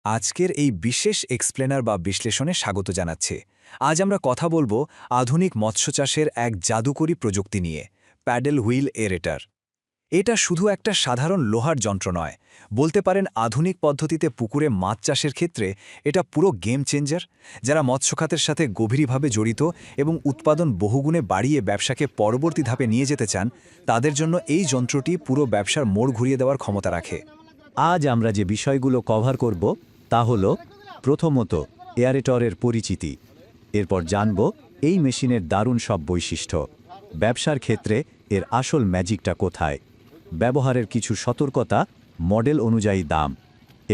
আজকের এই বিশেষ এক্সপ্লেনার বা বিশ্লেষণে স্বাগত জানাচ্ছি। আজ আমরা কথা বলবো আধুনিক মৎস্য চাষের এক জাদুকরী প্রযুক্তি নিয়ে, প্যাডেল হুইল এরেটার। এটা শুধু একটা সাধারণ লোহার যন্ত্র নয়, বলতে পারেন আধুনিক পদ্ধতিতে পুকুরে মাছ চাষের ক্ষেত্রে এটা পুরো গেম চেঞ্জার। যারা মৎস্য খাতের সাথে গভীরভাবে জড়িত এবং উৎপাদন বহুগুণে বাড়িয়ে ব্যবসাকে পরবর্তী ধাপে নিয়ে যেতে চান, তাদের জন্য এই যন্ত্রটি পুরো ব্যবসার মোড় ঘুরিয়ে দেওয়ার ক্ষমতা রাখে। আজ আমরা যে বিষয়গুলো কভার করব তা হল প্রথমত এয়ারেটরের পরিচিতি, এরপর জানব এই মেশিনের দারুণ সব বৈশিষ্ট্য, ব্যবসার ক্ষেত্রে এর আসল ম্যাজিকটা কোথায়, ব্যবহারের কিছু সতর্কতা, মডেল অনুযায়ী দাম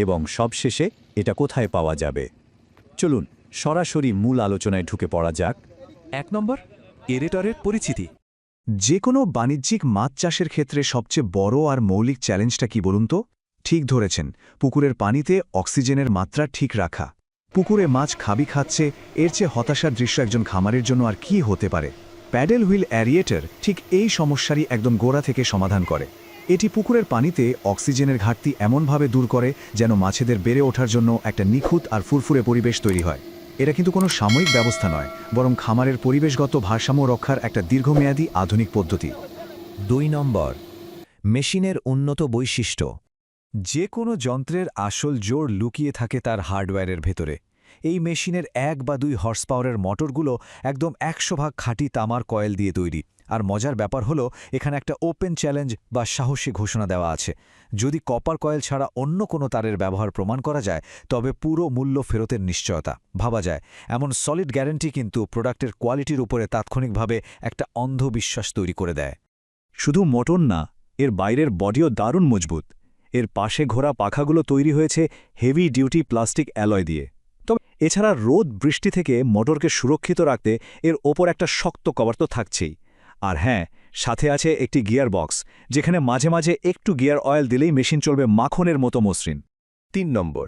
এবং সবশেষে এটা কোথায় পাওয়া যাবে। চলুন সরাসরি মূল আলোচনায় ঢুকে পড়া যাক। 1 নম্বর, এরেটরের পরিচিতি। যে কোনো বাণিজ্যিক মাছ চাষের ক্ষেত্রে সবচেয়ে বড় আর মৌলিক চ্যালেঞ্জটা কি বলুন তো? ঠিক ধরেছেন, পুকুরের পানিতে অক্সিজেনের মাত্রা ঠিক রাখা। পুকুরে মাছ খাচ্ছে, এর চেয়ে হতাশার দৃশ্য একজন খামারের জন্য আর কি হতে পারে। প্যাডেল হুইল অ্যারিয়েটর ঠিক এই সমস্যারই একদম গোড়া থেকে সমাধান করে। এটি পুকুরের পানিতে অক্সিজেনের ঘাটতি এমনভাবে দূর করে যেন মাছেদের বেড়ে ওঠার জন্য একটা নিখুঁত আর ফুরফুরে পরিবেশ তৈরি হয়। এটা কিন্তু কোনো সাময়িক ব্যবস্থা নয়, বরং খামারের পরিবেশগত ভারসাম্য রক্ষার একটা দীর্ঘমেয়াদী আধুনিক পদ্ধতি। 2 নম্বর, মেশিনের উন্নত বৈশিষ্ট্য। যে কোনো যন্ত্রের আসল জোর লুকিয়ে থাকে তার হার্ডওয়্যারের ভেতরে। এই মেশিনের 1 বা 2 হর্স পাওয়ারের মোটরগুলো একদম 100% খাঁটি তামার কয়েল দিয়ে তৈরি। আর মজার ব্যাপার হলো, এখানে একটা ওপেন চ্যালেঞ্জ বা সাহসী ঘোষণা দেওয়া আছে। যদি কপার কয়েল ছাড়া অন্য কোনো তারের ব্যবহার প্রমাণ করা যায়, তবে পুরো মূল্য ফেরতের নিশ্চয়তা। ভাবা যায়, এমন সলিড গ্যারান্টি কিন্তু প্রোডাক্টের কোয়ালিটির উপরে তাৎক্ষণিকভাবে একটা অন্ধবিশ্বাস তৈরি করে দেয়। শুধু মোটর না, এর বাইরের বডিও দারুণ মজবুত। এর পাশে ঘোরা পাখাগুলো তৈরি হয়েছে হেভি ডিউটি প্লাস্টিক অ্যালয় দিয়ে। তবে এছাড়া রোদ বৃষ্টি থেকে মোটরকে সুরক্ষিত রাখতে এর ওপর একটা শক্ত কভার তো থাকছেই। আর হ্যাঁ, সাথে আছে একটি গিয়ার বক্স, যেখানে মাঝে মাঝে একটু গিয়ার অয়েল দিলেই মেশিন চলবে মাখনের মতো মসৃণ। 3 নম্বর,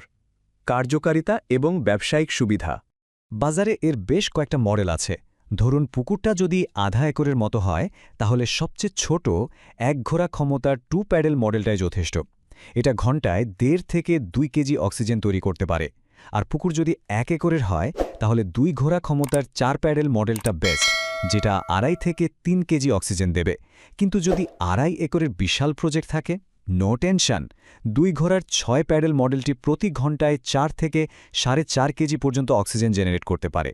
কার্যকারিতা এবং ব্যবসায়িক সুবিধা। বাজারে এর বেশ কয়েকটা মডেল আছে। ধরুন, পুকুরটা যদি আধা একরের মতো হয়, তাহলে সবচেয়ে ছোট 1 ঘোড়া ক্ষমতার 2 প্যাডেল মডেলটাই যথেষ্ট। এটা ঘন্টায় 1.5 থেকে 2 কেজি অক্সিজেন তৈরি করতে পারে। আর পুকুর যদি 1 একরের হয়, তাহলে 2 ঘোড়া ক্ষমতার 4 প্যাডেল মডেলটা বেস্ট, যেটা 2.5 থেকে 3 কেজি অক্সিজেন দেবে। কিন্তু যদি 2.5 একরের বিশাল প্রজেক্ট থাকে, নো টেনশন, 2 ঘোড়ার 6 প্যাডেল মডেলটি প্রতি ঘন্টায় 4 থেকে 4.5 কেজি পর্যন্ত অক্সিজেন জেনারেট করতে পারে।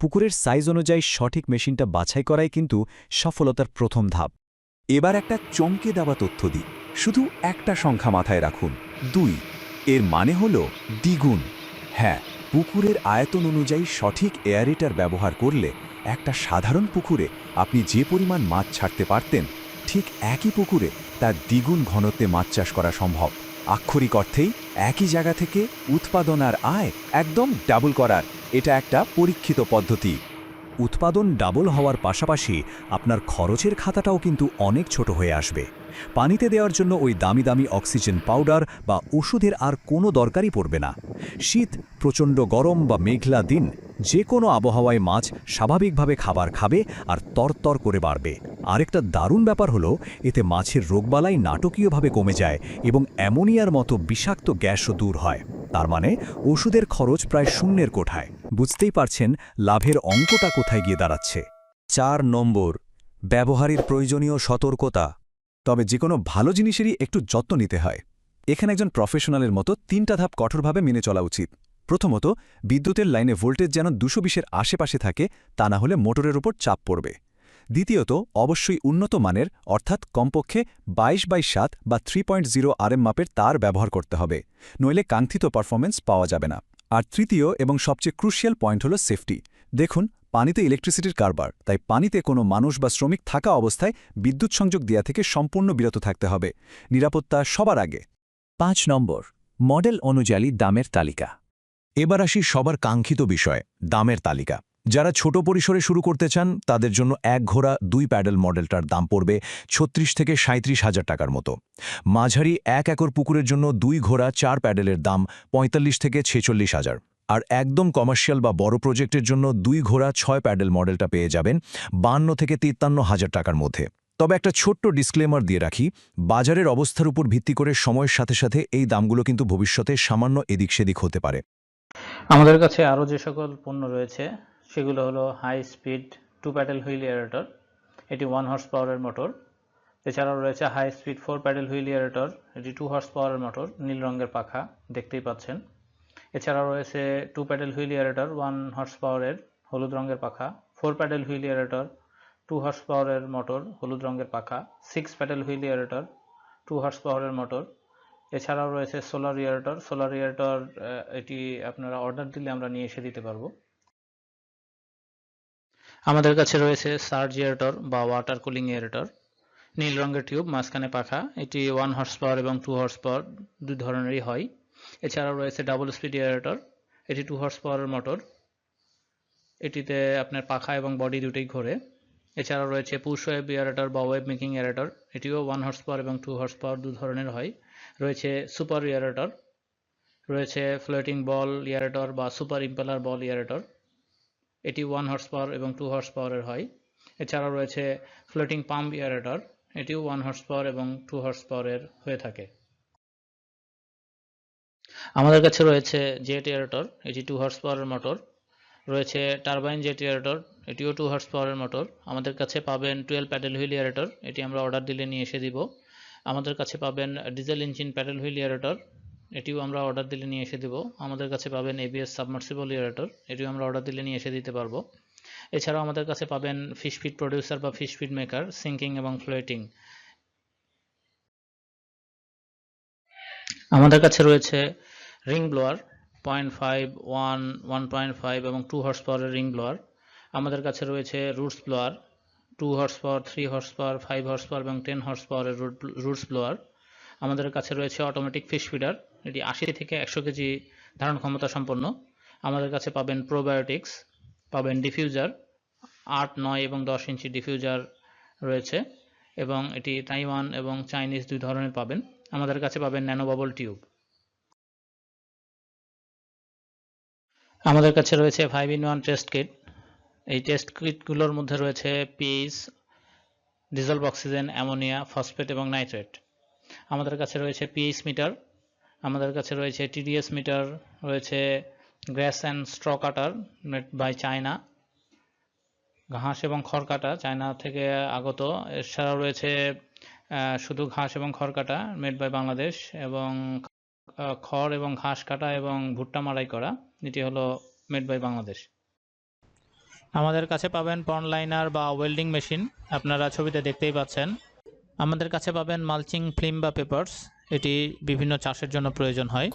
পুকুরের সাইজ অনুযায়ী সঠিক মেশিনটা বাছাই করাই কিন্তু সফলতার প্রথম ধাপ। এবার একটা চমকে দেওয়া তথ্য দিই। শুধু একটা সংখ্যা মাথায় রাখুন, 2। এর মানে হল দ্বিগুণ। হ্যাঁ, পুকুরের আয়তন অনুযায়ী সঠিক এয়ারেটর ব্যবহার করলে একটা সাধারণ পুকুরে আপনি যে পরিমাণ মাছ ছাড়তে পারতেন, ঠিক একই পুকুরে তার দ্বিগুণ ঘনত্বে মাছ চাষ করা সম্ভব। আক্ষরিক অর্থেই একই জায়গা থেকে উৎপাদন আর আয় একদম ডাবল করার এটা একটা পরীক্ষিত পদ্ধতি। উৎপাদন ডাবল হওয়ার পাশাপাশি আপনার খরচের খাতাটাও কিন্তু অনেক ছোট হয়ে আসবে। পানিতে দেওয়ার জন্য ওই দামি দামি অক্সিজেন পাউডার বা ওষুধের আর কোনো দরকারই পড়বে না। শীত, প্রচণ্ড গরম বা মেঘলা দিন, যে কোনো আবহাওয়ায় মাছ স্বাভাবিকভাবে খাবার খাবে আর তরতর করে বাড়বে। আরেকটা দারুণ ব্যাপার হলো, এতে মাছের রোগবালাই নাটকীয়ভাবে কমে যায় এবং অ্যামোনিয়ার মতো বিষাক্ত গ্যাসও দূর হয়। তার মানে ওষুধের খরচ প্রায় শূন্যের কোঠায়। বুঝতেই পারছেন লাভের অঙ্কটা কোথায় গিয়ে দাঁড়াচ্ছে। 4 নম্বর, ব্যবহারের প্রয়োজনীয় সতর্কতা। তবে যে কোনো ভালো জিনিসেরই একটু যত্ন নিতে হয়। এখানে একজন প্রফেশনালের মতো 3টা ধাপ কঠোরভাবে মেনে চলা উচিত। প্রথমত, বিদ্যুতের লাইনে ভোল্টেজ যেন 220-এর আশেপাশে থাকে, তা না হলে মোটরের উপর চাপ পড়বে। দ্বিতীয়ত, অবশ্যই উন্নত মানের অর্থাৎ কমপক্ষে 22/7 বা 3.0 RM মাপের তার ব্যবহার করতে হবে, নইলে কাঙ্ক্ষিত পারফরম্যান্স পাওয়া যাবে না। আর তৃতীয় এবং সবচেয়ে ক্রুশিয়াল পয়েন্ট হল সেফটি। দেখুন, পানিতে ইলেকট্রিসিটির কারবার, তাই পানিতে কোনো মানুষ বা শ্রমিক থাকা অবস্থায় বিদ্যুৎ সংযোগ দেয়া থেকে সম্পূর্ণ বিরত থাকতে হবে। নিরাপত্তা সবার আগে। 5 নম্বর, মডেল অনুযায়ী দামের তালিকা। এবার আসি সবার কাঙ্ক্ষিত বিষয়, দামের তালিকা। যারা ছোট পরিসরে শুরু করতে চান, তাদের জন্য 1 ঘোড়া 2 প্যাডেল মডেলটার দাম পড়বে 36 থেকে 37 হাজার টাকার মতো। মাঝারি 1 একর পুকুরের জন্য 2 ঘোড়া 4 প্যাডেলের দাম 45 থেকে 46 হাজার। আর একদম কমার্শিয়াল বা বড় প্রজেক্টের জন্য 2 ঘোড়া 6 প্যাডেল মডেলটা পেয়ে যাবেন 52 থেকে 53 হাজার টাকার মধ্যে। তবে একটা ছোট্ট ডিসক্লেমার দিয়ে রাখি, বাজারের অবস্থার উপর ভিত্তি করে সময়ের সাথে সাথে এই দামগুলো কিন্তু ভবিষ্যতে সামান্য এদিক সেদিক হতে পারে। আমাদের কাছে আরও যে সকল পণ্য রয়েছে সেগুলো হলো high speed 2 paddle wheel aerator, এটি 1 হর্স পাওয়ারের মোটর। এছাড়াও রয়েছে high speed 4 paddle wheel aerator, এটি 2 হর্স পাওয়ারের মোটর, নীল রঙের পাখা দেখতেই পাচ্ছেন। এছাড়াও রয়েছে 2 প্যাডেল হুইল এয়ারেটর 1 হর্স পাওয়ারের, হলুদ রঙের পাখা। 4 প্যাডেল হুইল এয়ারেটর 2 হর্স পাওয়ারের মোটর, হলুদ রঙের পাখা। 6 প্যাডেল হুইল এয়ারেটর 2 হর্স পাওয়ারের মোটর। এছাড়াও রয়েছে সোলার এয়ারেটর, এটি আপনারা অর্ডার দিলে আমরা নিয়ে এসে দিতে পারবো। আমাদের কাছে রয়েছে সার্জ এয়ারেটর বা ওয়াটার কুলিং এয়ারেটর, নীল রঙের টিউব, মাঝখানে পাখা। এটি 1 হর্স পাওয়ার এবং 2 হর্স পাওয়ার দুই ধরনেরই হয়। এছাড়াও রয়েছে ডাবল স্পিড এয়ারেটর, এটি 2 হর্স পাওয়ারের মোটর, এটিতে আপনার পাখা এবং বডি দুটোই ঘোরে। এছাড়াও রয়েছে পুশ ওয়েব এয়ারেটর বা ওয়েব মেকিং এয়ারেটর, এটিও 1 হর্স পাওয়ার এবং 2 হর্স পাওয়ার দু ধরনের হয়। রয়েছে সুপার এয়ারেটর, রয়েছে ফ্লোটিং বল এয়ারেটর বা সুপার ইম্পেলার বল এয়ারেটর, এটি 1 হর্স পাওয়ার এবং 2 হর্স পাওয়ারের হয়। এছাড়াও রয়েছে ফ্লোটিং পাম্প এয়ারেটর, এটিও 1 হর্স পাওয়ার এবং 2 হর্স পাওয়ারের হয়ে থাকে। আমাদের কাছে রয়েছে জেট এয়ারেটর, এটি 2 হর্স পাওয়ারের মোটর। রয়েছে টারবাইন জেট এয়ারেটর, এটিও 2 হর্স পাওয়ারের মোটর। আমাদের কাছে পাবেন 12 প্যাডেল হুইল এয়ারেটর, এটি আমরা অর্ডার দিলে নিয়ে এসে দিব। আমাদের কাছে পাবেন diesel engine pedal wheel aerator, এটিও আমরা অর্ডার দিলে নিয়ে এসে দেব। আমাদের কাছে পাবেন এবিএস সাবমার্সিবল এয়ারেটর, এটিও আমরা অর্ডার দিলে নিয়ে এসে দিতে পারবো। এছাড়াও আমাদের কাছে পাবেন ফিশ ফিড প্রডিউসার বা ফিশ ফিড মেকার, সিঙ্কিং এবং ফ্লোটিং। আমাদের কাছে রয়েছে রিং ব্লোয়ার 0.5, 1, 1.5 এবং 2 হর্স পাওয়ারের রিং ব্লোয়ার। আমাদের কাছে রয়েছে roots blower 2 horse power, 3 horse power, 5 horse power এবং 10 হর্স পাওয়ারের রুটস ব্লোয়ার। আমাদের কাছে রয়েছে অটোমেটিক ফিশ ফিডার, এটি 80 থেকে 100 কেজি ধারণ ক্ষমতা সম্পন্ন। আমাদের কাছে পাবেন প্রোবায়োটিক্স, পাবেন ডিফিউজার 8, 9 এবং 10 ইঞ্চি ডিফিউজার রয়েছে এবং এটি তাইওয়ান এবং চাইনিজ দুই ধরনের পাবেন। আমাদের কাছে পাবেন ন্যানো বাবল টিউব। আমাদের কাছে রয়েছে 5-in-1 টেস্ট কিট, এই টেস্ট কিটগুলোর মধ্যে রয়েছে pH, dissolved oxygen, ammonia, phosphate এবং নাইট্রেট। আমাদের কাছে রয়েছে পিএইচ মিটার, আমাদের কাছে রয়েছে টিডিএস মিটার, রয়েছে grass and straw cutter made by China, ঘাস এবং খড় কাটা চায়না থেকে আগত। এছাড়াও রয়েছে শুধু ঘাস এবং খড় কাটা মেড বাই বাংলাদেশ, এবং খড় এবং ঘাস কাটা এবং ভুট্টা মাড়াই করা, এটি হলো মেড বাই বাংলাদেশ। আমাদের কাছে পাবেন পন্ড লাইনার বা ওয়েল্ডিং মেশিন, আপনারা ছবিতে দেখতেই পাচ্ছেন। আমাদের কাছে পাবেন মালচিং ফিল্ম বা পেপারস, এটি বিভিন্ন চাষের জন্য প্রয়োজন হয়।